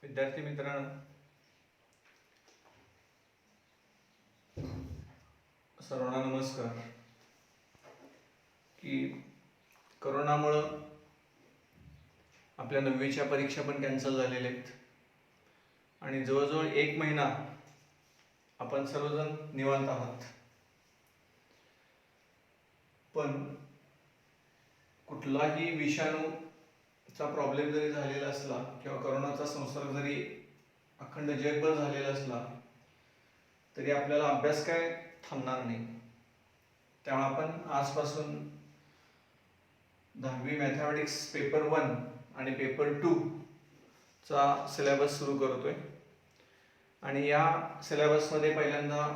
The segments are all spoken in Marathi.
विद्यार्थी मित्रांनो, सर्वांना नमस्कार. की करोनामुळं आपल्या 9वीच्या परीक्षा पण कॅन्सल झालेल्या आहेत आणि जवळजवळ 1 महिना आपण सर्वजण निवांत आहात. पण कुठलाही विषाणूचा प्रॉब्लेम जरी झालेला असला किंवा करोनाचा संसर्ग जरी अखंड जगभर झालेला असला तरी आपल्याला अभ्यास काय थांबणार नाही. त्यामुळे आपण आजपासून 10वी मॅथमॅटिक्स पेपर 1 आणि पेपर 2 चा सिलेबस सुरू करतोय. आणि या सिलेबसमध्ये पहिल्यांदा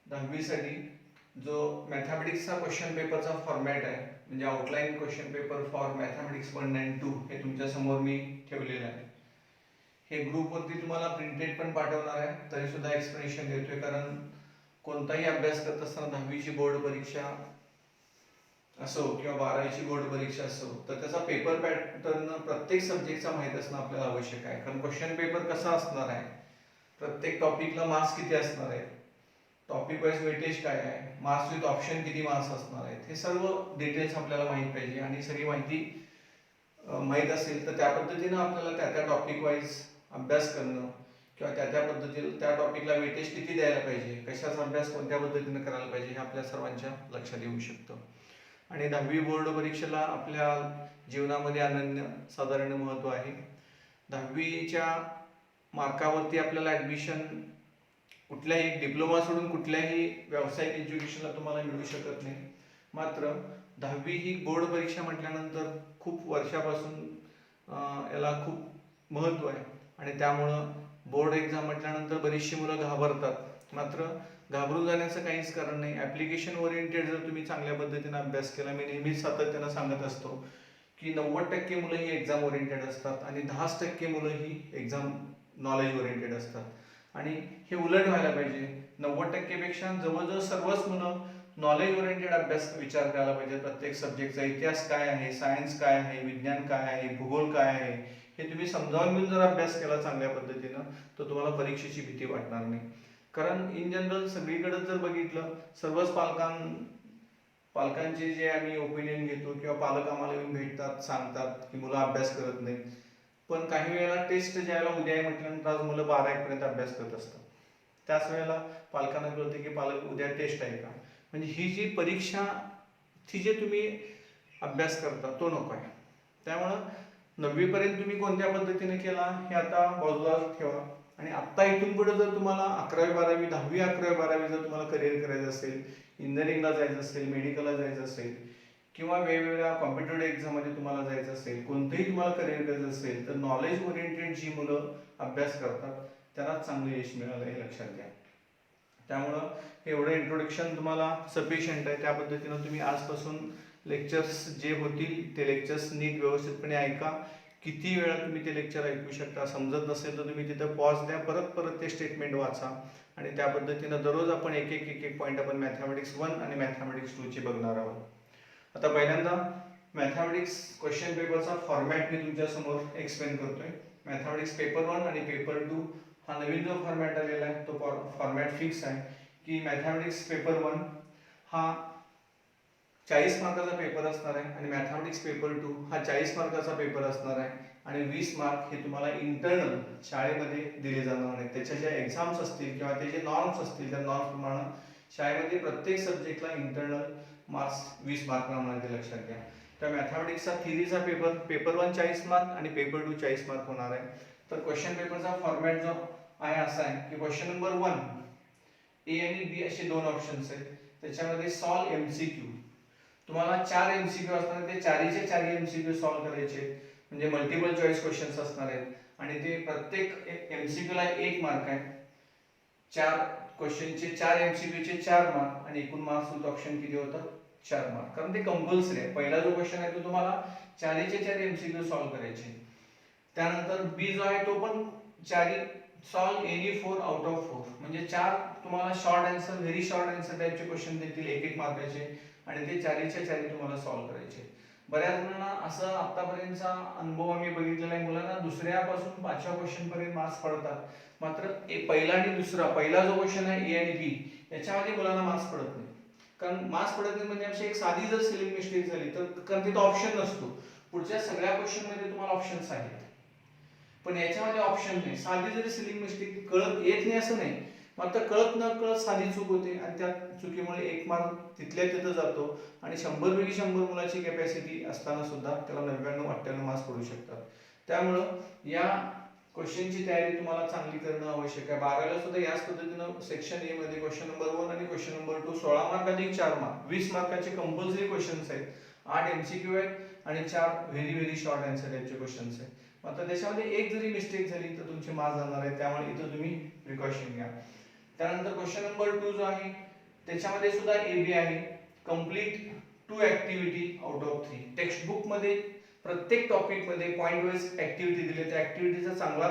10वी साठी जो मॅथमॅटिक्सचा क्वेश्चन पेपरचा फॉर्मॅट आहे, म्हणजे outline question paper for mathematics 1 and 2 हे तुमच्या समोर मी ठेवलेलं आहे. हे ग्रुपवरती तुम्हाला प्रिंटेड पण पाठवणार आहे, तरी सुद्धा एक्सप्लेनेशन देतोय. कारण कोणताही अभ्यास करत असताना 10वीची बोर्ड परीक्षा असो किंवा 12वीची बोर्ड परीक्षा असो, तर त्याचा पेपर पॅटर्न प्रत्येक सब्जेक्टचा माहीत असणं आपल्याला आवश्यक आहे. कारण क्वेश्चन पेपर कसा असणार आहे, प्रत्येक टॉपिकला मार्क्स किती असणार आहे, टॉपिक वाईज वेटेज काय आहे, मार्क्स विथ ऑप्शन किती मार्क्स असणार आहेत, हे सर्व डिटेल्स आपल्याला माहीत पाहिजे. आणि सगळी माहिती माहीत असेल तर त्या पद्धतीनं आपल्याला त्या टॉपिक वाईज अभ्यास करणं किंवा त्या पद्धतीने त्या टॉपिकला वेटेज किती द्यायला पाहिजे, कशाचा अभ्यास कोणत्या पद्धतीने करायला पाहिजे, हे आपल्या सर्वांच्या लक्षात येऊ शकतं. आणि 10वी बोर्ड परीक्षेला आपल्या जीवनामध्ये अनन्य साधारण महत्त्व आहे. 10वीच्या मार्कावरती आपल्याला ॲडमिशन कुठल्याही डिप्लोमा सोडून कुठल्याही व्यावसायिक एज्युकेशनला तुम्हाला मिळू शकत नाही. मात्र 10वी ही बोर्ड परीक्षा म्हटल्यानंतर खूप वर्षापासून याला खूप महत्त्व आहे. आणि त्यामुळं बोर्ड एक्झाम म्हटल्यानंतर बरीचशी मुलं घाबरतात. मात्र घाबरून जाण्याचं काहीच कारण नाही. ॲप्लिकेशन ओरिएंटेड जर तुम्ही चांगल्या पद्धतीने अभ्यास केला, मी नेहमीच सातत्यानं सांगत असतो की 90% मुलं ही एक्झाम ओरिएंटेड असतात आणि 10% मुलं ही एक्झाम नॉलेज ओरिएंटेड असतात. आणि हे उलट व्हायला पाहिजे. 90% पेक्षा जवळजवळ सर्वच मुलं नॉलेज ओरिएंटेड अभ्यास विचार करायला पाहिजे. प्रत्येक सब्जेक्टचा इतिहास काय आहे, सायन्स काय आहे, विज्ञान काय आहे, भूगोल काय आहे, हे तुम्ही समजावून घेऊन जर अभ्यास केला चांगल्या पद्धतीनं तर तुम्हाला परीक्षेची भीती वाटणार नाही. कारण इन जनरल सगळीकडे जर बघितलं, सर्वच पालकांचे जे आम्ही ओपिनियन घेतो किंवा पालक आम्हाला येऊन भेटतात, सांगतात की मुलं अभ्यास करत नाहीत. पण काही वेळेला टेस्ट ज्यावेळेला उद्या आहे म्हटल्यानंतर आज मुलं 12-1 पर्यंत अभ्यास करत असतात. त्याच वेळेला पालकांना कळते की पालक उद्या टेस्ट आहे का, म्हणजे ही जी परीक्षा ती जे तुम्ही अभ्यास करता तो नको आहे. त्यामुळं 9वी पर्यंत तुम्ही कोणत्या पद्धतीने केला हे आता बाजूला ठेवा. आणि आत्ता इथून पुढे जर तुम्हाला 11वी 12वी 10वी 11वी 12वी जर तुम्हाला करिअर करायचं असेल, इंजिनिअरिंगला जायचं असेल, मेडिकलला जायचं असेल किंवा वेगवेगळ्या कॉम्पिटेटिव्ह एक्झाममध्ये तुम्हाला जायचं असेल, कोणतंही तुम्हाला करिअर करायचं असेल, तर नॉलेज ओरिएंटेड जी मुलं अभ्यास करतात त्यांनाच चांगलं यश मिळालं हे लक्षात घ्या. त्यामुळं एवढं इंट्रोडक्शन तुम्हाला सफिशियंट आहे. त्या पद्धतीनं तुम्ही आजपासून लेक्चर्स जे होतील ते लेक्चर्स नीट व्यवस्थितपणे ऐका. किती वेळा तुम्ही ते लेक्चर ऐकू शकता. समजत नसेल तर तुम्ही तिथं पॉज द्या, परत ते स्टेटमेंट वाचा. आणि त्या पद्धतीनं दररोज आपण एक एक पॉईंट आपण मॅथमॅटिक्स 1 आणि मॅथमॅटिक्स 2 ची बघणार आहोत. आता पहिल्यांदा मॅथमॅटिक्स क्वेश्चन पेपरचा फॉर्मॅट मी तुमच्या समोर एक्सप्लेन करतोय. मॅथमॅटिक्स पेपर 1 आणि पेपर 2 हा नवीन जो फॉर्मॅट आलेला आहे तो फॉर्मॅट फिक्स आहे. की मॅथमॅटिक्स पेपर 1 हा 40 मार्काचा पेपर असणार आहे आणि मॅथमॅटिक्स पेपर 2 हा 40 मार्काचा पेपर असणार आहे. आणि 20 मार्क हे तुम्हाला इंटरनल शाळेमध्ये दिले जाणार आहेत. त्याच्या ज्या एक्झाम्स असतील किंवा त्याचे नॉर्म्स असतील त्या नॉर्म्स प्रमाणे शाळेमध्ये प्रत्येक सब्जेक्टला इंटरनल मार्क्स 20 मार्क प्रमाणे लक्षात घ्या. तर मॅथमॅटिक्सचा थिअरीचा पेपर 1 40 मार्क आणि पेपर 2 40 मार्क होणार आहे. तर क्वेश्चन पेपरचा फॉर्मॅट जो आहे असा आहे की क्वेश्चन नंबर 1 ए आणि बी असे दोन ऑप्शन्स आहेत. त्याच्यामध्ये सॉल्व एमसीक्यू तुम्हाला 4 एमसीक्यू असणार. ते चारीचे 4 एमसीक्यू सॉल्व करायचे, म्हणजे मल्टिपल चॉईस क्वेश्चन्स असणार आहेत. आणि ते प्रत्येक एमसीक्यूला 1 मार्क आहे. 4 क्वेश्चनचे 4 एमसीक्यूचे 4 मार्क आणि एकूण मार्क्स विथ ऑप्शन किती होतात 4 मार्क. कारण ते कंपल्सरी आहे. पहिला जो क्वेश्चन आहे तो तुम्हाला 4चे 4 एमसीक्यू सॉल्व करायचे. त्यानंतर बी जो आहे तो पण 4 सॉल्व एनी 4 आउट ऑफ 4, म्हणजे 4 तुम्हाला short answer, very short answer टाइपचे क्वेश्चन देतील 1-1 मार्काचे आणि ते 4चे 4 तुम्हाला सॉल्व करायचे. बऱ्याच जणांना असं आतापर्यंतचा अनुभव आम्ही बघितलेला आहे, मुलांना दुसऱ्यापासून 5व्या क्वेश्चन पर्यंत मार्क्स पडतात, मात्र पहिला आणि दुसरा, पहिला जो क्वेश्चन आहे ए आणि बी याच्यामध्ये मुलांना मार्क्स पडत नाही. कारण मार्क्स पडत नाही म्हणजे अशी एक साधी जर स्पेलिंग मिस्टेक झाली तर कारण तिथं ऑप्शन नसतो. पुढच्या सगळ्या क्वेश्चन मध्ये तुम्हाला ऑप्शन्स आहेत, पण याच्यामध्ये ऑप्शन नाही. साधी जरी स्पेलिंग मिस्टेक कळत येत नाही असं नाही, मात्र कळत न कळत साधी चूक होते आणि त्या चुकीमुळे 1 मार्क तिथल्या तिथं जातो आणि 100 पैकी 100 मुलाची कॅपॅसिटी असताना सुद्धा त्याला 99-98 मार्क्स पडू शकतात. त्यामुळं या क्वेश्चनची तयारी तुम्हाला चांगली करणं आवश्यक आहे. 12वीला सुद्धा याच पद्धतीनं सेक्शन ए मध्ये क्वेश्चन नंबर 1 आणि क्वेश्चन नंबर 2 16 मार्क अधिक 4 मार्क 20 मार्काचे कंपल्सरी क्वेश्चन्स आहेत, 8 एमसीक्यू आहेत आणि 4 व्हेरी शॉर्ट आन्सर टाइपचे क्वेश्चन्स आहेत. मात्र त्याच्यामध्ये एक जरी मिस्टेक झाली तर तुमचे मार्क्स जाणार आहेत, त्यामुळे इथं तुम्ही प्रिकॉशन घ्या. त्यानंतर क्वेश्चन नंबर 2 जो आहे त्याच्यामध्ये सुद्धा ए बी आहे, complete 2 activity out of 3. Text book मध्ये प्रत्येक टॉपिक मध्ये पॉइंट वाइज ऍक्टिव्हिटी दिली, त्या ऍक्टिव्हिटीचा चांगला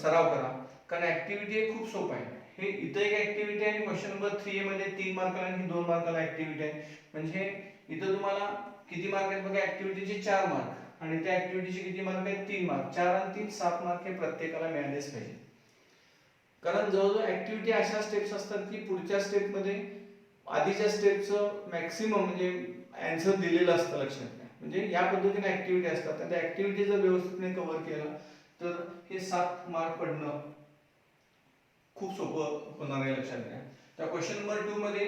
सराव करा, कारण ऍक्टिव्हिटी हे खूप सोपं आहे. हे इथं एक ऍक्टिव्हिटी आहे आणि क्वेश्चन नंबर 3 मध्ये 3 मार्काला आणि 2 मार्काला ऍक्टिव्हिटी आहे. म्हणजे इथं तुम्हाला किती मार्क आहेत बघा, ऍक्टिव्हिटीचे 4 मार्क आणि त्या ऍक्टिव्हिटीचे किती मार्क आहेत 3 मार्क. 4 आणि 3 7 मार्क हे प्रत्येकाला मिळालेच पाहिजे. कारण जवळजवळ ऍक्टिव्हिटी अशा स्टेप्स असतात की पुढच्या स्टेप मध्ये आधीच्या स्टेपचं मॅक्सिमम म्हणजे आन्सर दिलेलं असतं, लक्षात घ्या. म्हणजे या पद्धतीने ऍक्टिव्हिटी असतात आणि त्या ऍक्टिव्हिटी जर व्यवस्थितपणे कव्हर केला तर हे 7 मार्क पडणं खूप सोपं होणार आहे, लक्षात घ्या. त्या क्वेश्चन नंबर 2 मध्ये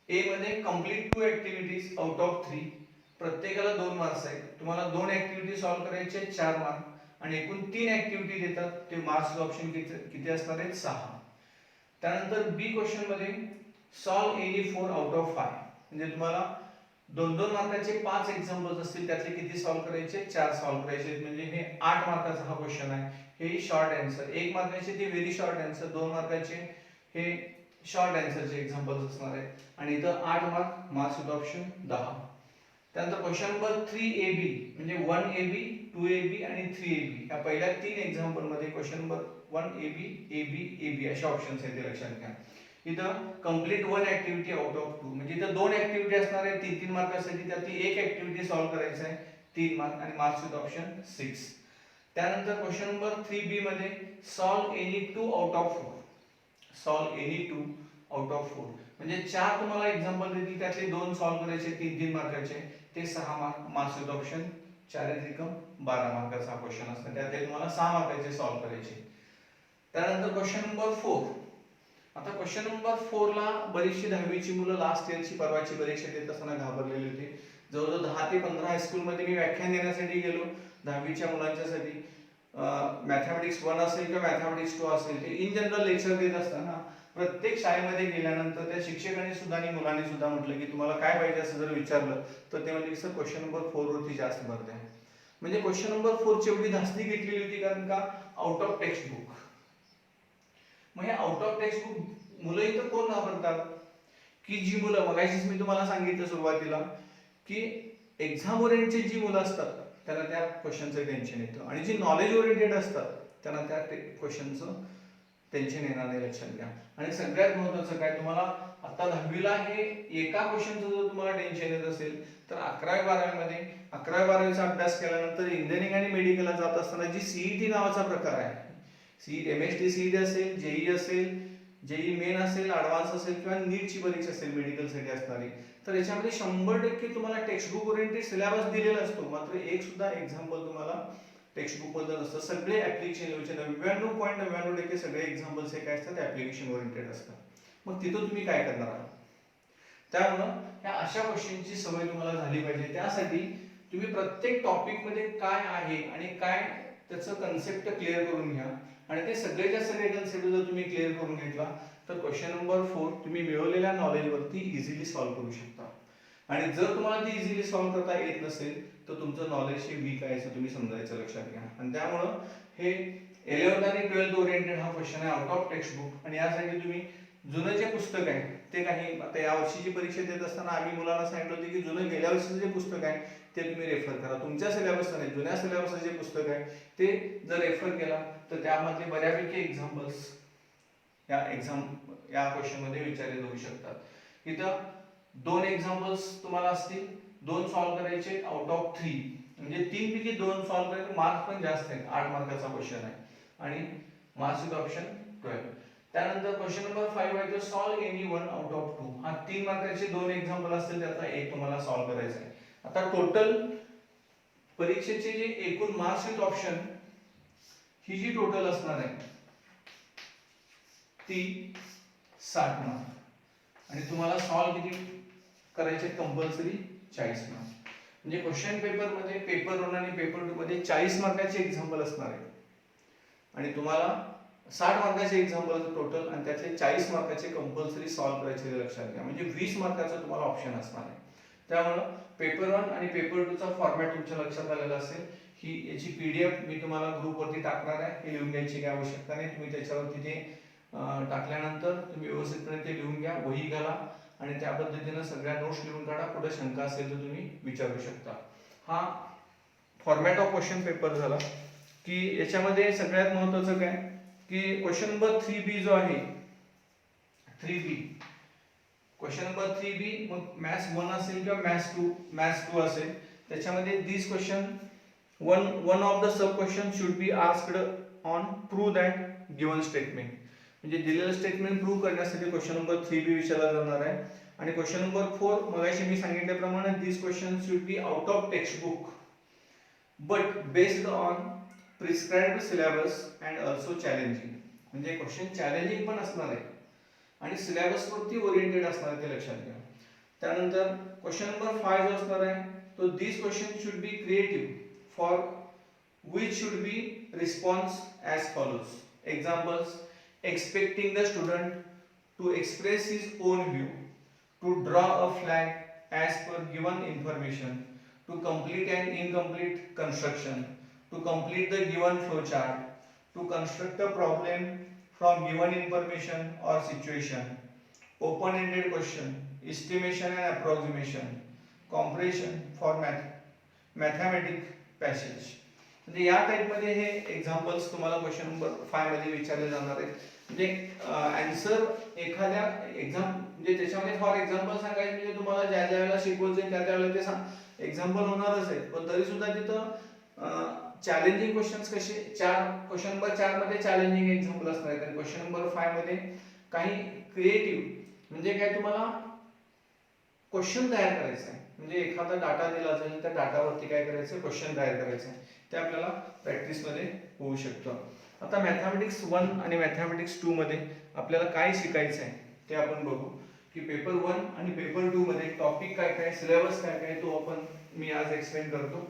ए मध्ये कंप्लीट 2 ऍक्टिव्हिटीज आउट ऑफ 3, प्रत्येकाला 2 मार्क्स आहेत. तुम्हाला 2 ऍक्टिव्हिटी सॉल्व्ह करायचे 4 मार्क आणि एकूण 3 ऍक्टिव्हिटी देतात, ते मार्क्स ऑप्शन किती असणार आहेत 6. त्यानंतर बी क्वेश्चन मध्ये सॉल्व एनी 4 आउट ऑफ 5, म्हणजे तुम्हाला 2-2 मार्काचे 5 एक्झाम्पल्स असतील, त्यातले किती सॉल्व्ह करायचे 4 सॉल्व्ह करायचे, म्हणजे हे 8 मार्काचा हा क्वेश्चन आहे. हे शॉर्ट आन्सर, 1 मार्काचे ते व्हेरी शॉर्ट आन्सर, 2 मार्काचे हे शॉर्ट आन्सरचे एक्झाम्पल्स असणार आहेत आणि इथं 8 मार्क, मार्क्स विथ ऑप्शन 10. त्यानंतर क्वेश्चन नंबर 3 ए बी, म्हणजे 1 ए बी 2 ए बी आणि 3 ए बी, या पहिल्या 3 एक्झाम्पल मध्ये क्वेश्चन नंबर 1 ए बी असे ऑप्शन्स आहेत, ते लक्षात घ्या. इथं कंप्लीट 1 ऍक्टिव्हिटी आउट ऑफ 2, म्हणजे इथं 2 ऍक्टिव्हिटी असणार आहेत 3-3 मार्कासाठी, त्यातली एक ऍक्टिव्हिटी सॉल्व्ह करायचं आहे 3 मार्क आणि मार्क्स विथ ऑप्शन 6. त्यानंतर क्वेश्चन नंबर 3 बी मध्ये solve any 2 out of 4, solve any 2 out of 4, म्हणजे 4 तुम्हाला एक्झाम्पल देतील, त्यातले 2 सॉल्व्ह करायचे 3-3 मार्काचे, ते 6 मार्क, मार्क्स विथ ऑप्शन 4-12 मार्काचा क्वेश्चन असतो, त्यातले तुम्हाला 6 मार्काचे सॉल्व्ह करायचे. त्यानंतर क्वेश्चन नंबर 4. आता क्वेश्चन नंबर 4 ला बरीचशी 10वीची मुलं लास्ट इयरची परवाची परीक्षा देत असताना घाबरलेली होती. जवळजवळ 10 ते 15 हायस्कूल मध्ये मी व्याख्यान देण्यासाठी गेलो 10वीच्या मुलांच्यासाठी. मॅथमॅटिक्स 1 असेल किंवा मॅथमॅटिक्स 2 असेल, ते इन जनरल लेक्चर देत असताना प्रत्येक शाळेमध्ये गेल्यानंतर त्या शिक्षकांनी सुद्धा आणि मुलांनी सुद्धा म्हटलं की तुम्हाला काय पाहिजे असं जर विचारलं तर ते म्हणजे सर क्वेश्चन नंबर 4 वरती जास्त भर द्या. म्हणजे क्वेश्चन नंबर 4 ची एवढी धास्ती घेतलेली होती, कारण का आउट ऑफ टेक्स्ट बुक. मग हे आउट ऑफ टेक्स्ट बुक मुलं इथं कोण वापरतात की जी मुलं, मगाशीच मी तुम्हाला सांगितलं सुरुवातीला की एक्झाम ओरिएंटेड जी मुलं असतात त्यांना त्या क्वेश्चनचं टेन्शन येतं आणि जी नॉलेज ओरिएंटेड असतात त्यांना त्या क्वेश्चनचं टेन्शन येणार नाही, लक्षात घ्या. आणि सगळ्यात महत्त्वाचं काय, तुम्हाला आता 10वीला हे एका क्वेश्चनचं जर तुम्हाला टेन्शन येत असेल तर 11वी-12वी मध्ये 11वी-12वीचा अभ्यास केल्यानंतर इंजिनिअरिंग आणि मेडिकलला जात असताना जी सीईटी नावाचा प्रकार आहे, एमएसटी सीईटी असेल, जेई असेल, जेई मेन असेल, ऍडव्हान्स असेल किंवा नीटची परीक्षा असेल मेडिकलसाठी असणारी, तर याच्यामध्ये 100% तुम्हाला टेक्स्ट बुक ओरिएंटेड सिलेबस दिलेला असतो, मात्र एक सुद्धा एक्झाम्पल तुम्हाला टेक्स्ट बुक मधलं नसतं. सगळे ऍप्लिकेशन 99.99% सगळे एक्झाम्पल्स हे काय असतात ऍप्लिकेशन ओरिएंटेड असतात. मग तिथं तुम्ही काय करणार आहात? त्यामुळं ह्या अशा क्वेश्चनची सवय तुम्हाला झाली पाहिजे. त्यासाठी तुम्ही प्रत्येक टॉपिक मध्ये काय आहे आणि काय त्याचं कन्सेप्ट क्लिअर करून घ्या आणि ते सगळेच्या सगळे कन्सेप्ट जर तुम्ही क्लिअर करून घेतला तर क्वेश्चन नंबर 4 तुम्ही मिळवलेल्या नॉलेज वरती इझिली सॉल्व्ह करू शकता. आणि जर तुम्हाला ती इझिली सॉल्व्ह करता येत नसेल तर तुमचं नॉलेज हे वीक आहे असं तुम्ही समजायचं, लक्षात घ्या. आणि त्यामुळं हे 11th आणि 12th ओरिएंटेड हा क्वेश्चन आहे आउट ऑफ टेक्स्ट बुक. आणि यासाठी तुम्ही जुनं जे पुस्तक आहे ते काही, आता या वर्षीची परीक्षा देत असताना आम्ही मुलांना सांगितलं होतं की जुनं गेल्या वर्षीचं जे पुस्तक आहे ते तुम्ही रेफर करा. तुमच्या सिलेबसचं नाही, जुन्या सिलेबसचं जे पुस्तक आहे ते जर रेफर केला तर त्यामधले बऱ्यापैकी एक्झाम्पल्स या क्वेश्चन मध्ये विचारले जाऊ शकतात. इथं 2 एक्झाम्पल्स तुम्हाला असतील 2 सॉल्व्ह करायचे आउट ऑफ 3, म्हणजे 3 पैकी 2 सॉल्व्ह करायचे, मार्क पण जास्त आहेत, 8 मार्काचा क्वेश्चन आहे आणि मार्क्स विथ ऑप्शन 12. त्यानंतर क्वेश्चन नंबर 5 आहे तो solve any one out of 2. हा 3 मार्काचे 2 एक्झाम्पल असतील, त्यातला एक तुम्हाला सॉल्व्ह करायचा आहे. आता टोटल परीक्षेचे जे एकूण मार्क्स विथ ऑप्शन ही जी टोटल असणार आहे ती 60 मार्क आणि तुम्हाला सॉल्व्ह किती करायचे कंपल्सरी 40 मार्क. म्हणजे क्वेश्चन पेपर मध्ये पेपर 1 आणि पेपर 2 मध्ये 40 मार्काचे एक्झाम्पल असणार आहे आणि तुम्हाला 60 मार्काचे एक्झाम्पल टोटल आणि त्याचे 40 मार्काचे कंपल्सरी सॉल्व्ह करायचे, लक्षात घ्या. म्हणजे 20 मार्काचा तुम्हाला ऑप्शन असणार आहे. त्यामुळे पेपर 1 आणि पेपर 2 चा फॉर्मॅट तुमच्या लक्षात आलेला असेल. ही याची पीडीएफ मी तुम्हाला ग्रुप वरती टाकणार आहे. हे लिहून घ्यायची काही आवश्यकता नाही. तुम्ही त्याच्यावरती ते टाकल्यानंतर तुम्ही व्यवस्थितपणे ते लिहून घ्या, वही घाला आणि त्या पद्धतीने सगळ्या नोट्स लिहून काढा. कुठे शंका असेल तर तुम्ही विचारू शकता. हा फॉर्मॅट ऑफ क्वेश्चन पेपर झाला की याच्यामध्ये सगळ्यात महत्त्वाचं काय की क्वेश्चन नंबर 3B जो आहे 3B क्वेश्चन नंबर 3B मग मॅथ्स 1 असेल किंवा मॅथ्स 2 असेल, त्याच्यामध्ये दिस question one of the sub question should be asked on prove that given statement. म्हणजे दिलेलं स्टेटमेंट प्रूव्ह करण्यासाठी क्वेश्चन नंबर 3B विचारला जाणार आहे. आणि क्वेश्चन नंबर 4 मगाशी मी सांगितल्याप्रमाणे this question should be out of text book but based on prescribed syllabus and also challenging. म्हणजे क्वेश्चन चॅलेंजिंग पण असणार आहे आणि सिलेबस वरती ओरिएंटेड असणार आहे, ते लक्षात घ्या. त्यानंतर क्वेश्चन नंबर 5 जो असणार आहे तो this question should be creative for which should be response as follows. Examples: expecting the student to express his own view, to draw a flag as per given information, to complete an incomplete construction, to complete the given flow chart, to construct a problem from given information or situation, open ended question, estimation and approximation, comparison for mathematics passage. म्हणजे या टाइप मध्ये हे एक्झाम्पल्स तुम्हाला क्वेश्चन नंबर 5 मध्ये विचारले जाणार आहेत. म्हणजे आन्सर एखाद्या एक्झाम म्हणजे त्याच्यामध्ये फॉर एक्झाम्पल सांगायचं म्हणजे तुम्हाला ज्या ज्या वेळेला शिकवायचं त्या त्यावेळेला ते एक्झाम्पल होणारच आहे, पण तरी सुद्धा तिथं चॅलेंजिंग क्वेश्चन्स कसे क्वेश्चन नंबर 4 मध्ये चॅलेंजिंग एक्झाम्पल असणार आहेत आणि क्वेश्चन नंबर 5 मध्ये काही क्रिएटिव्ह म्हणजे काय तुम्हाला क्वेश्चन तयार करायचा आहे. म्हणजे एखादा डाटा दिला असेल त्या डाटावरती काय करायचं क्वेश्चन तयार करायचं आहे, ते आपल्याला प्रॅक्टिस मध्ये होऊ शकतं. आता मॅथमॅटिक्स 1 आणि मॅथमॅटिक्स 2 मध्ये आपल्याला काय शिकायचं आहे ते आपण बघू की पेपर 1 आणि पेपर 2 मध्ये टॉपिक काय काय, सिलेबस काय काय तो आपण मी आज एक्सप्लेन करतो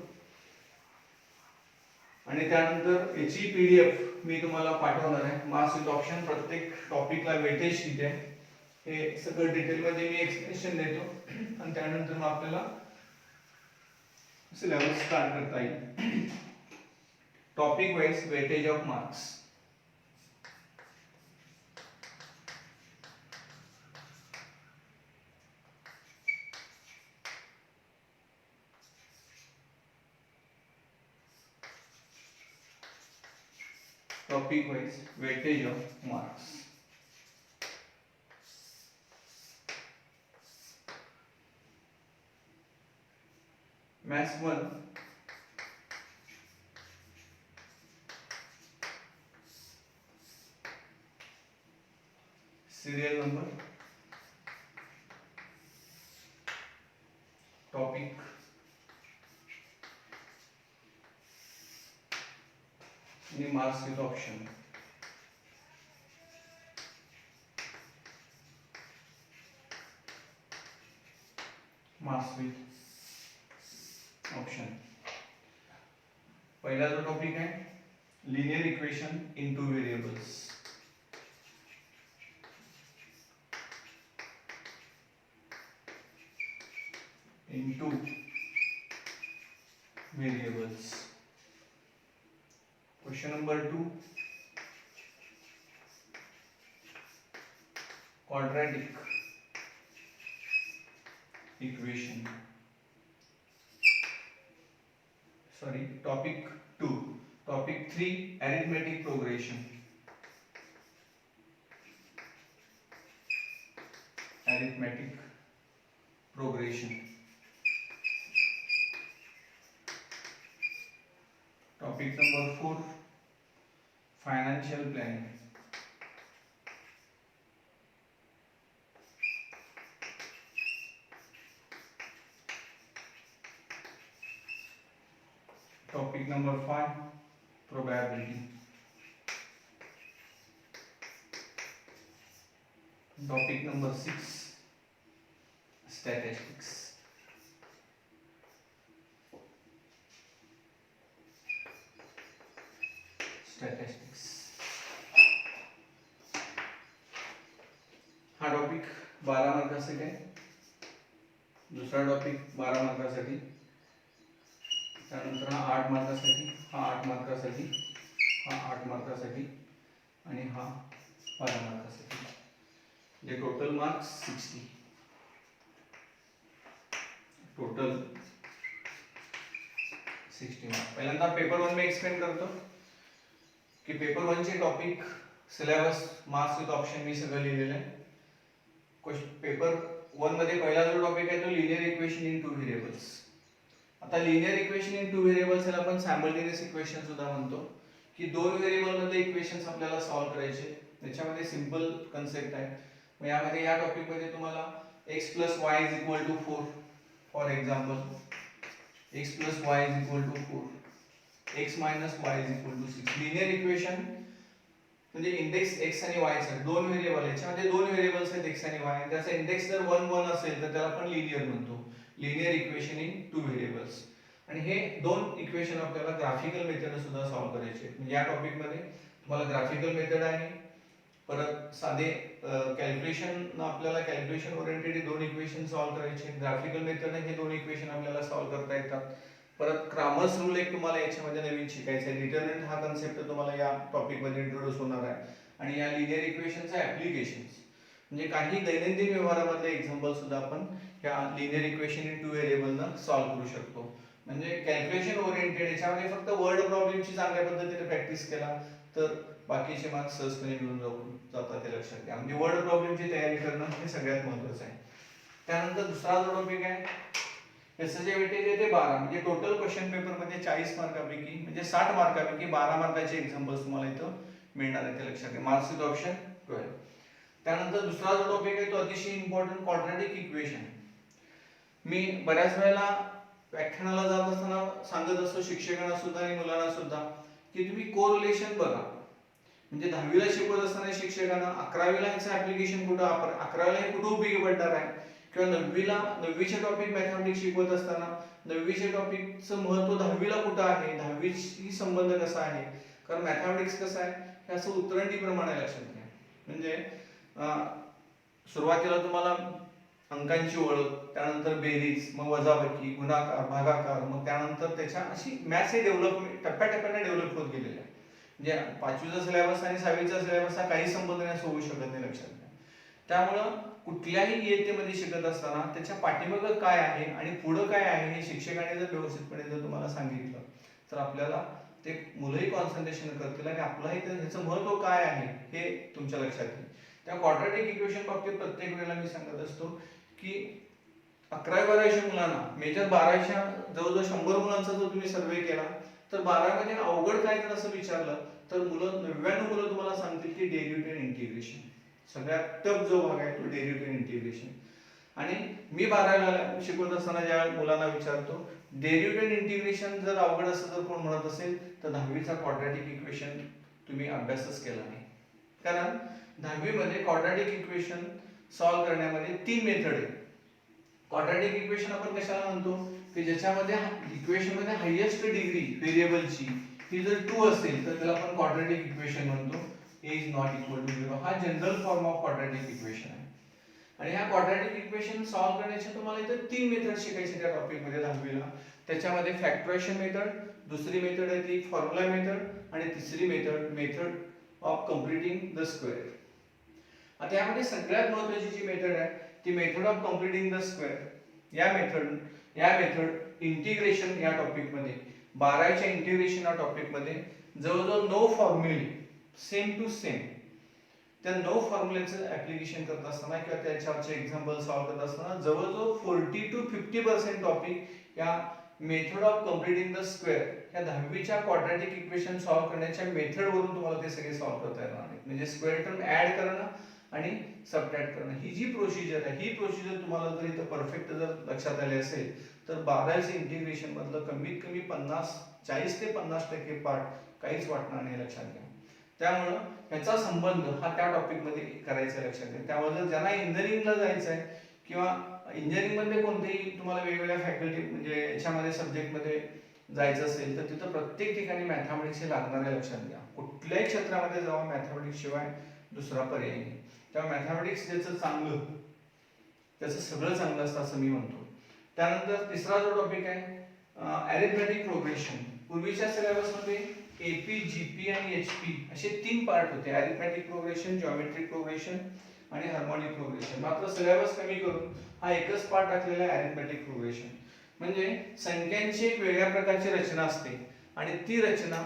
आणि त्यानंतर याची पीडीएफ मी तुम्हाला पाठवणार आहे. मार्क्स विथ ऑप्शन प्रत्येक टॉपिकला वेटेज किती आहे हे सगळं डिटेल मध्ये मी एक्सप्लेनेशन देतो आणि त्यानंतर मग आपल्याला सिलेबस स्टार्ट करता येईल. Topic wise weightage of marks. Topic wise weightage of marks. Maths 1 serial number, topic, any marks with option. Marks with option. पहिला जो टॉपिक आहे linear equation in two variables. into variables. Question number 2, quadratic equation. Sorry, topic 2. Topic 3, arithmetic progression. Arithmetic progression. Topic number 4 financial planning. Topic number 5 probability. Topic number 6 statistics. Statistics हा टॉपिक 12 मार्कासाठी आहे. दुसरा टॉपिक 12 मार्कासाठी. त्यानंतर हा 8 मार्कासाठी, हा 8 मार्कासाठी, हा 8 मार्कासाठी आणि हा 12 मार्कासाठी. म्हणजे टोटल मार्क्स 60. Total 60 marks. पहिल्यांदा पेपर 1 मी एक्सप्लेन करतो की पेपर 1 चे topic, syllabus, marks with option मी सगळं लिहिलेलं आहे. पेपर 1 मध्ये पहिला जो टॉपिक आहे तो linear equation in two variables. आता linear equation in two variables याला आपण सायमल्टेनियस इक्वेशन सुद्धा म्हणतो, की दोन व्हेरिएबल मध्ये इक्वेशन्स आपल्याला सॉल्व्ह करायचे. त्याच्यामध्ये सिंपल कन्सेप्ट आहे. मग यामध्ये या टॉपिक मध्ये तुम्हाला x + y = 4 for example, x + y = 4, x - y = 6. Linear equation म्हणजे इंडेक्स x आणि y चा दोन व्हेरिएबल आहे. याच्यामध्ये दोन व्हेरिएबल्स आहेत x आणि y. त्याचा इंडेक्स जर 1 1 असेल तर त्याला आपण लिनियर म्हणतो. Linear equation in two variables. आणि हे दोन इक्वेशन आपल्याला ग्राफिकल मेथड सुद्धा सॉल्व्ह करायचे. म्हणजे या टॉपिक मध्ये तुम्हाला ग्राफिकल मेथड आहे, परत साधे कॅल्क्युलेशन, आपल्याला कॅल्क्युलेशन ओरिएंटेड दोन इक्वेशन सॉल्व्ह करायचे. ग्राफिकल मेथडने हे दोन इक्वेशन आपल्याला सॉल्व्ह करता येतात. परत क्रामर्स रूल एक तुम्हाला याच्यामध्ये नवीन शिकायचा आहे. डिटर्मिनंट हा कन्सेप्ट तुम्हाला या टॉपिक मध्ये इंट्रोड्यूस होणार आहे. आणि या लिनियर इक्वेशनचा ऍप्लिकेशन्स म्हणजे काही दैनंदिन व्यवहारामधले एक्झाम्पल सुद्धा आपण या लिनियर इक्वेशन इन टू व्हेरिएबलनं सॉल्व्ह करू शकतो. म्हणजे कॅल्क्युलेशन ओरिएंटेड याच्यामध्ये फक्त वर्ड प्रॉब्लेमची चांगल्या पद्धतीने प्रॅक्टिस केला तर बाकीचे मार्क्स सहजपणे मिळून जातात, ते लक्षात घ्या. म्हणजे वर्ड प्रॉब्लेमची तयारी करणं हे सगळ्यात महत्त्वाचं आहे. त्यानंतर दुसरा जो टॉपिक आहे याचं वेटेज आहे ते 12. म्हणजे टोटल क्वेश्चन पेपर मध्ये 40 मार्कापैकी म्हणजे 60 मार्कापैकी 12 मार्काचे एक्झाम्पल्स तुम्हाला इथं मिळणार आहे, ते लक्षात घ्या. Marks with option 12. त्यानंतर दुसरा जो टॉपिक आहे तो अतिशय इम्पॉर्टंट, क्वाड्रॅटिक इक्वेशन. मी बऱ्याच वेळेला व्याख्यानाला जात असताना सांगत असतो शिक्षकांना सुद्धा आणि मुलांना सुद्धा की तुम्ही कोरिलेशन बघा. म्हणजे 10वी ला शिकवत असताना शिक्षकांना 11वी ला याचं ऍप्लिकेशन कुठं, 11वी ला हे कुठं उपयोगी पडणार आहे, किंवा 9वीचे टॉपिक मॅथमॅटिक्स शिकवत असताना 9वीचे टॉपिकचं महत्त्व 10वी ला कुठं आहे, 10वीशी संबंध कसा आहे. कारण मॅथमॅटिक्स कसं आहे हे असं उतरंडी प्रमाणे लक्षात घ्या. म्हणजे सुरुवातीला तुम्हाला अंकांची ओळख, त्यानंतर बेरीज, मग वजाबाकी, गुणाकार, भागाकार, मग त्यानंतर त्याच्या अशी मॅथ्स हे डेव्हलपमेंट टप्प्याटप्प्याने डेव्हलप होत गेलेलं आहे. म्हणजे 5वीचा सिलेबस आणि 6वीचा सिलेबस हा काही संबंध नाही, होऊ शकत नाही, लक्षात घ्या. त्यामुळं कुठल्याही इयत्तेमध्ये शिकत असताना त्याच्या पाठीमागं काय आहे आणि पुढं काय आहे हे शिक्षकाने जर व्यवस्थितपणे जर तुम्हाला सांगितलं तर आपल्याला ते मुलंही कॉन्सन्ट्रेशन करतील आणि आपलाही ह्याचं महत्त्व काय आहे हे तुमच्या लक्षात येईल. त्या क्वाड्रॅटिक इक्वेशन बाबतीत प्रत्येक वेळेला मी सांगत असतो की 11वी-12वीच्या मुलांना, मेजर 12वीच्या जवळजवळ 100 मुलांचा जर तुम्ही सर्वे केला तर 12मध्ये अवघड काय जर असं विचारलं तर मुलं 99 मुलं तुम्हाला सांगतील की डेरिव्हेटिव्ह इंटिग्रेशन सगळ्यात टफ जो भाग आहे तो डेरिव्हेटिव्ह इंटिग्रेशन. आणि मी 12वीला शिकवत असताना ज्या मुलांना विचारतो डेरिव्हेटिव्ह इंटिग्रेशन जर अवघड असं जर कोण म्हणत असेल तर 10वीचा क्वाड्रॅटिक इक्वेशन तुम्ही अभ्यासच केला नाही. कारण 10वीमध्ये क्वाड्रॅटिक इक्वेशन सॉल्व्ह करण्यामध्ये 3 मेथड आहेत. क्वाड्रॅटिक इक्वेशन आपण कशाला म्हणतो की ज्याच्यामध्ये इक्वेशन मध्ये हायेस्ट डिग्री व्हेरिएबलची ही जर 2 असेल तर त्याला आपण क्वाड्रॅटिक इक्वेशन म्हणतो. a is not equal to 0 हा general form of quadratic equation आहे. आणि ह्या क्वाड्रॅटिक इक्वेशन सॉल्व्ह करण्याचे तुम्हाला इथे 3 मेथड शिकायचे त्या टॉपिक मध्ये 10वीला. त्याच्यामध्ये फॅक्टरायझेशन मेथड, दुसरी मेथड आहे ती फॉर्म्युला मेथड आणि तिसरी method of completing the square. आता यामध्ये सगळ्यात महत्त्वाची जी मेथड आहे ती method of completing the square. या मेथड इंटिग्रेशन या टॉपिक मध्ये 12च्या इंटिग्रेशन या टॉपिक मध्ये जवळजवळ 9 फॉर्म्युले सेम टू सेम, त्या 9 फॉर्म्युलेचं ऍप्लिकेशन करत असताना किंवा त्याच्यावरचे एक्झाम्पल सॉल्व्ह करत असताना जवळजवळ 40 to 50% टॉपिक या method of completing the square ह्या 10वीच्या क्वाड्रॅटिक इक्वेशन सॉल्व्ह करण्याच्या मेथड वरून तुम्हाला ते सगळे सॉल्व्ह करता येणार आहेत. म्हणजे स्क्वेअर टर्म ऍड करणं आणि सबट्रॅक्ट करणं ही जी प्रोसिजर आहे, ही प्रोसिजर तुम्हाला जर इथं परफेक्ट जर लक्षात आली असेल तर 12वीच्या इंटिग्रेशन मधलं कमीत कमी 40 ते 50% पार्ट काहीच वाटणार नाही, लक्षात घ्या. त्यामुळं ह्याचा संबंध हा त्या टॉपिक मध्ये करायचा, लक्षात घ्या. त्यामुळे जर ज्यांना इंजिनिअरिंगला जायचं आहे किंवा इंजिनिअरिंग मध्ये कोणतेही तुम्हाला वेगवेगळ्या फॅकल्टी म्हणजे याच्यामध्ये सब्जेक्टमध्ये जायचं असेल तर तिथं प्रत्येक ठिकाणी मॅथमॅटिक्स हे लागणार आहे, लक्षात घ्या. कुठल्याही क्षेत्रामध्ये जावा मॅथमॅटिक्स शिवाय दुसरा पर्याय नाही. त्यामुळे मॅथमॅटिक्स ज्याचं चांगलं त्याचं सगळं चांगलं असतं असं मी म्हणतो. त्यानंतर तिसरा जो टॉपिक आहे अरिथमेटिक प्रोग्रेशन. पूर्वीच्या सिलेबसमध्ये एपी, जीपी आणि एचपी असे 3 पार्ट होते, अरिथमेटिक प्रोग्रेशन, जॉमेट्रिक प्रोग्रेशन आणि हार्मोनिक प्रोग्रेशन. मात्र सिलेबस कमी करून हा एकच पार्ट टाकलेला आहे, अरिथमेटिक प्रोग्रेशन. म्हणजे संख्यांची एक वेगळ्या प्रकारची रचना असते आणि ती रचना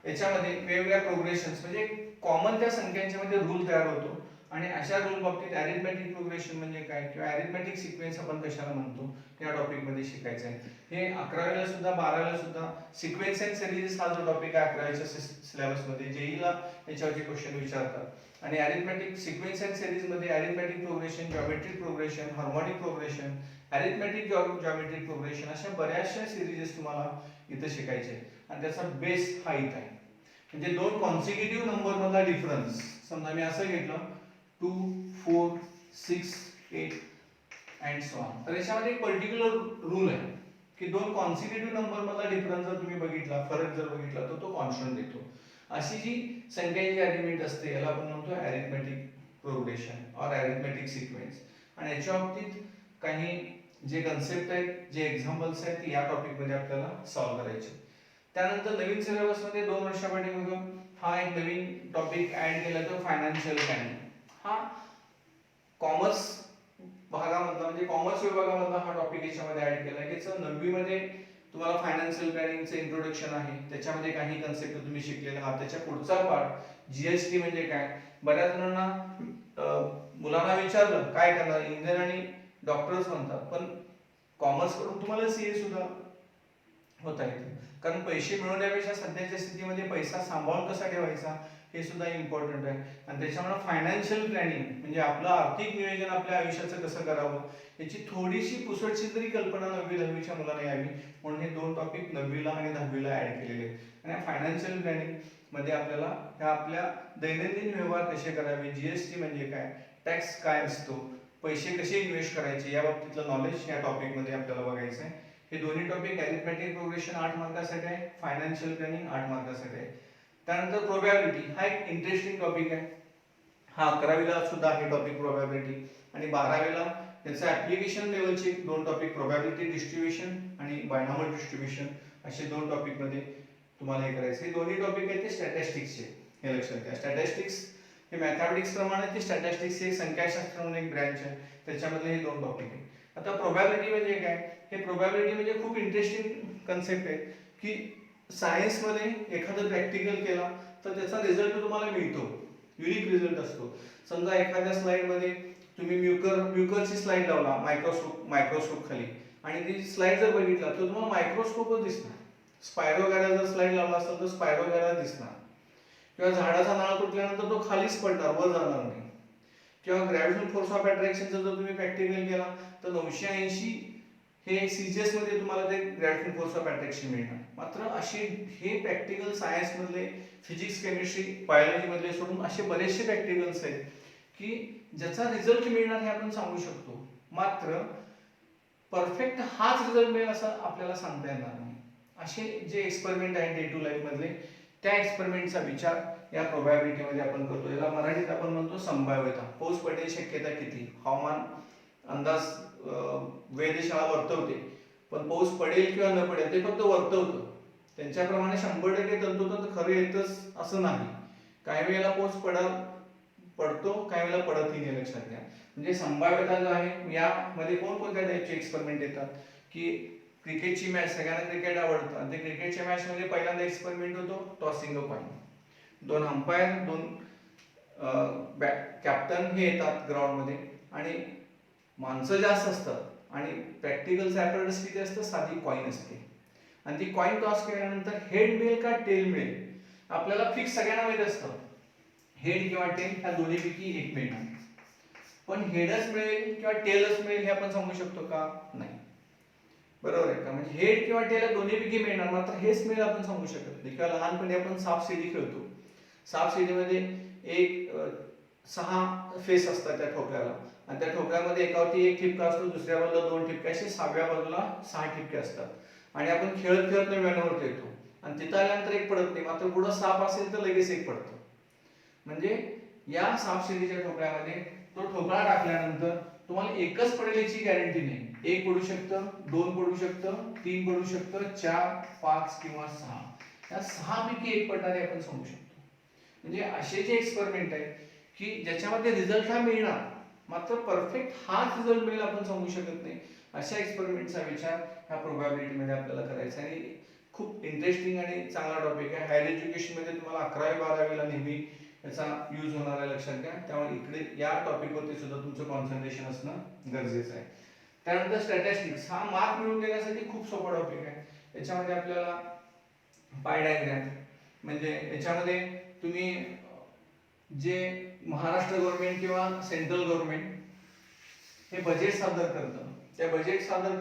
याच्यामध्ये वेगवेगळ्या प्रोग्रेशन्स म्हणजे कॉमन त्या संख्यांच्या मध्ये रूल तयार होतो आणि अशा रूल बाबतीत अरिथमेटिक प्रोग्रेशन म्हणजे काय किंवा अरिथमेटिक सिक्वेन्स आपण कशाला म्हणतो या टॉपिक मध्ये शिकायचं आहे. हे 11वीला सुद्धा 12वीला सुद्धा सिक्वेन्स अँड सिरीज हा जो टॉपिक आहे 11वीच्या सिलेबस मध्ये जेईला याच्यावरचे क्वेश्चन विचारतात. आणि अरिथमेटिक सिक्वेन्स अँड सिरीज मध्ये arithmetic progression, geometric progression, harmonic progression, arithmetic geometric progression अशा बऱ्याचशा सिरीज तुम्हाला इथं शिकायचे आणि त्याचा बेस हा इथं आहे. म्हणजे दोन कॉन्सिक्युटिव्ह नंबर मधला डिफरन्स, समजा मी असं घेतलं 2, 4, 6, 8 अँड सो ऑन, तर याच्यामध्ये एक पर्टिक्युलर रूल आहे की दोन कॉन्सिक्युटिव्ह नंबर मधला डिफरन्स जर तुम्ही बघितला, फरक जर बघितला तर तो कॉन्स्टंट देतो. अशी जी संख्यांची अरेंजमेंट असते याला आपण म्हणतो arithmetic progression or arithmetic sequence. आणि याच्या बाबतीत काही जे कन्सेप्ट आहेत, जे एक्झाम्पल्स आहेत ती या टॉपिक मध्ये आपल्याला सॉल्व्ह करायचे. त्यानंतर नवीन सिलेबस मध्ये 2 वर्षापाठीमागे हा एक नवीन टॉपिक ऍड केला तो फायनान्शियल प्लॅनिंग. हा कॉमर्स भागामधला म्हणजे कॉमर्स विभागामधला हा टॉपिक याच्यामध्ये ऍड केला आहे. की 9वी मध्ये तुम्हाला फायनान्शियल प्लॅनिंगचं इंट्रोडक्शन आहे, त्याच्यामध्ये काही कन्सेप्ट तुम्ही शिकलेले आहात. त्याच्या पुढचा पार्ट जीएसटी म्हणजे काय. बऱ्याच जणांना मुलांना विचारलं काय करणार, इंजिनियर आणि डॉक्टर्स म्हणतात, पण कॉमर्स कडून तुम्हाला सीए सुद्धा होता येते. कारण पैसे मिळवण्यापेक्षा सध्याच्या स्थितीमध्ये पैसा सांभाळून कसा ठेवायचा हे सुद्धा इम्पॉर्टंट आहे. आणि त्याच्यामुळे फायनान्शियल प्लॅनिंग म्हणजे आपलं आर्थिक नियोजन आपल्या आयुष्याचं कसं करावं याची थोडीशी पुसटशी तरी कल्पना 9वी 10वीच्या मुलांना यावी म्हणून हे 2 टॉपिक 9वीला आणि 10वीला ऍड केलेले आहेत. आणि फायनान्शियल प्लॅनिंग मध्ये आपल्याला ह्या आपल्या दैनंदिन व्यवहार कसे करावे, जीएसटी म्हणजे काय, टॅक्स काय असतो, पैसे कसे इन्व्हेस्ट करायचे या बाबतीतलं नॉलेज या टॉपिक मध्ये आपल्याला बघायचं आहे. हे दोन्ही टॉपिक अरिथमेटिक प्रोग्रेशन 8 मार्कासाठी आहे, फायनान्शियल प्लॅनिंग 8 मार्कासाठी आहे. त्यानंतर प्रोबॅबिलिटी हा एक इंटरेस्टिंग टॉपिक आहे. हा 11वीला सुद्धा आहे टॉपिक प्रोबॅबिलिटी आणि 12वीला त्याचं ऍप्लिकेशन लेवलचे 2 टॉपिक प्रोबॅबिलिटी डिस्ट्रीब्युशन आणि बायनॉमियल डिस्ट्रीब्युशन असे 2 टॉपिक मध्ये तुम्हाला हे करायचं. हे दोन्ही टॉपिक आहेत ते स्टॅटिस्टिक्सचे, हे लक्षात घ्या. स्टॅटिस्टिक्स हे मॅथमॅटिक्स प्रमाणे ते स्टॅटिस्टिक्स हे संख्याशास्त्र म्हणून एक ब्रँच आहे, त्याच्यामध्ये हे 2 टॉपिक आहेत. आता प्रोबॅबिलिटी म्हणजे काय, हे प्रोबॅबिलिटी म्हणजे खूप इंटरेस्टिंग कन्सेप्ट आहे की सायन्स मध्ये एखादं प्रॅक्टिकल केला तर त्याचा रिझल्ट तुम्हाला मिळतो, युनिक रिझल्ट असतो. समजा एखाद्या स्लाइड मध्ये तुम्ही म्युकरची स्लाइड लावला मायक्रोस्कोप खाली आणि ती स्लाइड जर बघितला तर तुम्हाला मायक्रोस्कोपच दिसणार. स्पायरोगॅरा जर स्लाइड लावला असेल तर स्पायरोगॅरा दिसणार. किंवा झाडाचा नाळ तुटल्यानंतर तो खालीच पडणार, वर जाणार नाही. किंवा ग्रॅव्हिटेशनल फोर्स ऑफ अट्रॅक्शनचा जर तुम्ही प्रॅक्टिकल केला तर 980 हे सीजीएस मध्ये तुम्हाला ते ग्रॅव्हिटेशनल फोर्स ऑफ अट्रॅक्शन मिळणार. मात्र असे हे प्रॅक्टिकल सायन्स मधले, फिजिक्स, केमिस्ट्री, बायोलॉजी मधले सोडून असे बरेचसे प्रॅक्टिकल्स आहेत की ज्याचा रिझल्ट मिळणार हे आपण सांगू शकतो. मात्र परफेक्ट हाच रिझल्ट मिळेल असं आपल्याला सांगता येणार नाही. असे जे एक्सपेरिमेंट आहेत डे टू लाईफ मधले त्या एक्सपेरिमेंटचा विचार या प्रोबॅबिलिटी मध्ये आपण करतो. याला मराठीत आपण म्हणतो संभाव्यता. पाऊस पडण्याची शक्यता किती, हवामान अंदाज वेधशाळा वर्तवते, पण पाऊस पडेल किंवा न पडेल ते फक्त वर्तवतं. त्यांच्याप्रमाणे 100% तंतोतंत खरं येतच असं नाही. काही वेळेला पाऊस पडतो, काही वेळेला पडतही नाही, लक्षात घ्या. म्हणजे संभाव्यता जो आहे यामध्ये कोणकोणत्या टाईपचे एक्सपेरिमेंट येतात की क्रिकेटची मॅच, सगळ्यांना क्रिकेट आवडतं आणि ते क्रिकेटच्या मॅच मध्ये पहिल्यांदा एक्सपेरिमेंट होतो tossing a coin. 2 umpire 2 captain हे येतात ग्राउंड मध्ये आणि माणसं जास्त असतात आणि प्रॅक्टिकलचं ॲपरेटस किती असतं, साधी कॉईन असते. आणि ती कॉईन टॉस केल्यानंतर हेड मिळेल का टेल मिळेल, आपल्याला फिक्स सगळ्यांना माहित असतं हेड किंवा टेल ह्या दोन्हीपैकी एक मिळणार. पण हेडच मिळेल किंवा टेलच मिळेल हे आपण सांगू शकतो का, नाही. बरोबर आहे का, म्हणजे हेड किंवा टेल दोन्हीपैकी मिळणार, मात्र हेच मिळेल आपण सांगू शकत नाही. किंवा लहानपणी आपण सापशिडी खेळतो, सापशिडीमध्ये एक 6 फेस असतात त्या ठोकळ्याला, आणि त्या ठोकळ्यामध्ये एकावरती एक ठिपका असतो, दुसऱ्या बाजूला 2 ठिपके, असे 6व्या बाजूला 6 ठिपके असतात. आणि आपण खेळत खेळत नव्याण्णवरती येतो आणि तिथं आल्यानंतर एक पडत नाही, मात्र पुढे साप असेल तर लगेच एक पडतं. म्हणजे या सापशिडीच्या ठोकळ्यामध्ये तो ठोकळा टाकल्यानंतर तुम्हाला एकच पडेल याची गॅरंटी नाही. एक पडू शकतं, 2 पडू शकतं, 3 पडू शकतं, 4, 5 किंवा 6. या 6 पैकी एक पडणारे आपण सांगू शकतो. म्हणजे असे जे एक्सपेरिमेंट आहे की ज्याच्यामध्ये रिझल्ट हा मिळणार, मात्र परफेक्ट हाच रिझल्ट मिळेल आपण सांगू शकत नाही. अशा एक्सपेरिमेंटचा विचार ह्या प्रोबॅबिलिटीमध्ये आपल्याला करायचा आहे. आणि खूप इंटरेस्टिंग आणि चांगला टॉपिक आहे. हायर एज्युकेशनमध्ये तुम्हाला 11वी 12वीला नेहमी याचा यूज होणार आहे, लक्षात घ्या. त्यामुळे इकडे या टॉपिकवरती सुद्धा तुमचं कॉन्सन्ट्रेशन असणं गरजेचं आहे. त्यानंतर स्टॅटिस्टिक्स हा मार्क मिळवून देण्यासाठी खूप सोपा टॉपिक आहे. याच्यामध्ये आपल्याला पाय डायग्राम, म्हणजे याच्यामध्ये तुम्ही जे महाराष्ट्र गव्हर्नमेंट किंवा सेंट्रल गव्हर्नमेंट हे बजेट सादर करतं, त्या बजेट सादर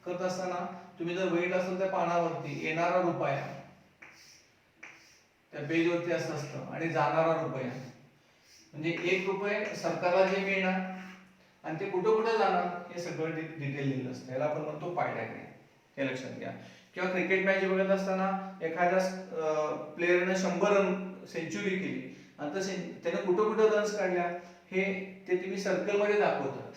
करत असताना तुम्ही जर बघितलं असेल त्या पानावरती येणारा रुपया त्या पेजवरती असं असतं आणि जाणारा रुपया, म्हणजे 1 रुपये सरकारला जे मिळणार आणि ते कुठं कुठं जाणार हे सगळं डिटेल लिहिलं असतं. याला आपण म्हणतो पाय डायग्राम, हे लक्षात घ्या. किंवा क्रिकेट मॅच बघत असताना एखाद्या प्लेयरने 100 रन सेंचुरी केली आणि त्याने कुठं कुठं रन्स काढल्या हे ते तुम्ही सर्कलमध्ये दाखवतात,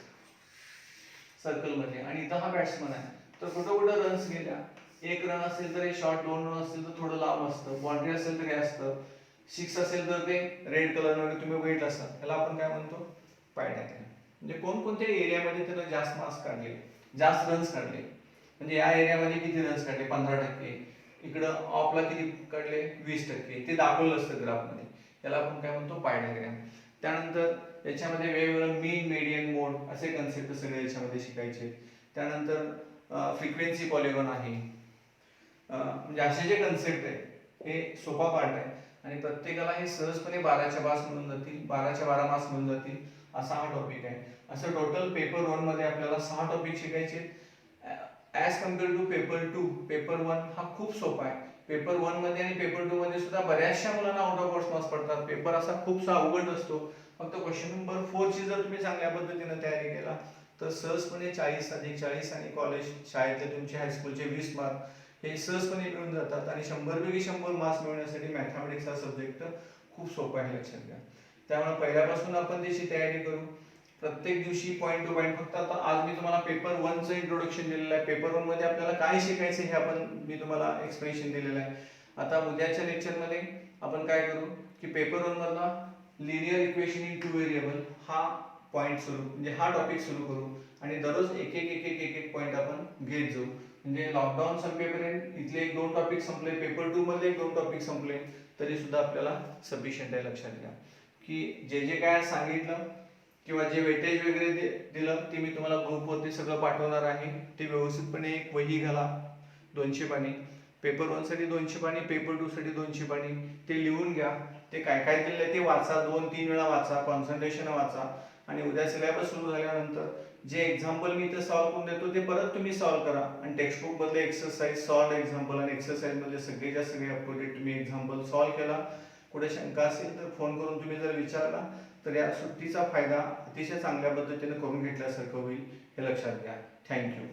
सर्कलमध्ये. आणि इथं हा बॅट्समन आहे तर कुठं कुठं रन्स गेल्या, 1 रन असेल तर हे शॉर्ट, 2 रन असेल तर थोडं लांब असतं, बाउंड्री असेल तर हे असतं, 6 असेल तर ते रेड कलर मध्ये तुम्ही बघितलं असाल. त्याला आपण काय म्हणतो, पाय डायग्राम. म्हणजे कोणकोणत्या एरियामध्ये त्यानं जास्त मार्क्स काढले, जास्त रन्स काढले, म्हणजे या एरियामध्ये किती रन्स काढले 15%, इकडं ऑफला किती काढले 20%, ते दाखवलं असतं ग्राफमध्ये. याला आपण काय म्हणतो, पाय डायग्राम. त्यानंतर याच्यामध्ये वेगवेगळं मीन, मेडियन, मोड असे कन्सेप्ट सगळे याच्यामध्ये शिकायचे. त्यानंतर फ्रिक्वेन्सी पॉलिगॉन आहे, म्हणजे असे जे कन्सेप्ट आहे हे सोपा पार्ट आहे आणि प्रत्येकाला हे सहजपणे 12च्या 12 मिळून जातील, 12च्या 12 मार्क्स मिळून जातील असा हा टॉपिक आहे. असं टोटल पेपर 1 मध्ये आपल्याला 6 टॉपिक शिकायचे as compare to paper 2. Paper 1 हा खूप सोपा आहे. पेपर 1 मध्ये आणि पेपर 2 मध्ये सुद्धा बऱ्याचशा मुलांना आउट ऑफ बॉक्स मार्क्स पडतात. पेपर असा खूपसा अवघड नसतो. फक्त क्वेश्चन नंबर 4 ची जर तुम्ही चांगल्या पद्धतीने तयारी केला तर सहजपणे 40 अधिक 40 आणि कॉलेज शाळेतले तुमचे हायस्कूलचे 20 मार्क हे सहजपणे मिळून जातात. आणि 100 पैकी 100 मार्क्स मिळवण्यासाठी मॅथमॅटिक्स हा सब्जेक्ट खूप सोपा आहे, लक्षात घ्या. त्यामुळे पहिल्यापासून आपण त्याची तयारी करू, प्रत्येक दिवशी पॉईंट टू पॉईंट. फक्त आता आज मी तुम्हाला पेपर 1 चं इंट्रोडक्शन दिलेलं आहे. पेपर 1 मध्ये आपल्याला काय शिकायचं हे मी तुम्हाला एक्सप्लेनेशन दिलेलं आहे. आता उद्याच्या लेक्चरमध्ये आपण काय करू की पेपर 1 मधला लिनियर इक्वेशन इन 2 व्हेरिएबल हा पॉईंट सुरू, म्हणजे हा टॉपिक सुरू करू आणि दररोज एक एक पॉईंट आपण घेत जाऊ. म्हणजे लॉकडाऊन संपेपर्यंत इथले 1-2 टॉपिक संपले, पेपर 2 मधले 1-2 टॉपिक संपले तरी सुद्धा आपल्याला सफिशियंट आहे. लक्षात घ्या की जे जे काय सांगितलं किंवा जे वेटेज वगैरे दिलं ते मी तुम्हाला ग्रुपवरती सगळं पाठवणार आहे. ते व्यवस्थितपणे एक वही घाला 200 पानी, पेपर 1 साठी 200 पानी, पेपर 2 साठी 200 पानी, ते लिहून घ्या. ते काय काय दिलंय ते वाचा, 2-3 वेळा वाचा, कॉन्सन्ट्रेशन वाचा. आणि उद्या सिलेबस सुरू झाल्यानंतर जे एक्झाम्पल मी इथं सॉल्व्ह करून देतो ते परत तुम्ही सॉल्व्ह करा. आणि टेक्स्टबुक मधले एक्सरसाइज, सॉल्व्ह एक्झाम्पल आणि एक्सरसाइज मधले सगळेच्या सगळे अप टू डेट तुम्ही एक्झाम्पल सॉल्व्ह केला. कुठे शंका असेल तर फोन करून तुम्ही जर विचारला तर या सुट्टीचा फायदा अतिशय चांगल्या पद्धतीने करून घेतल्यासारखं होईल, हे लक्षात घ्या. थँक्यू.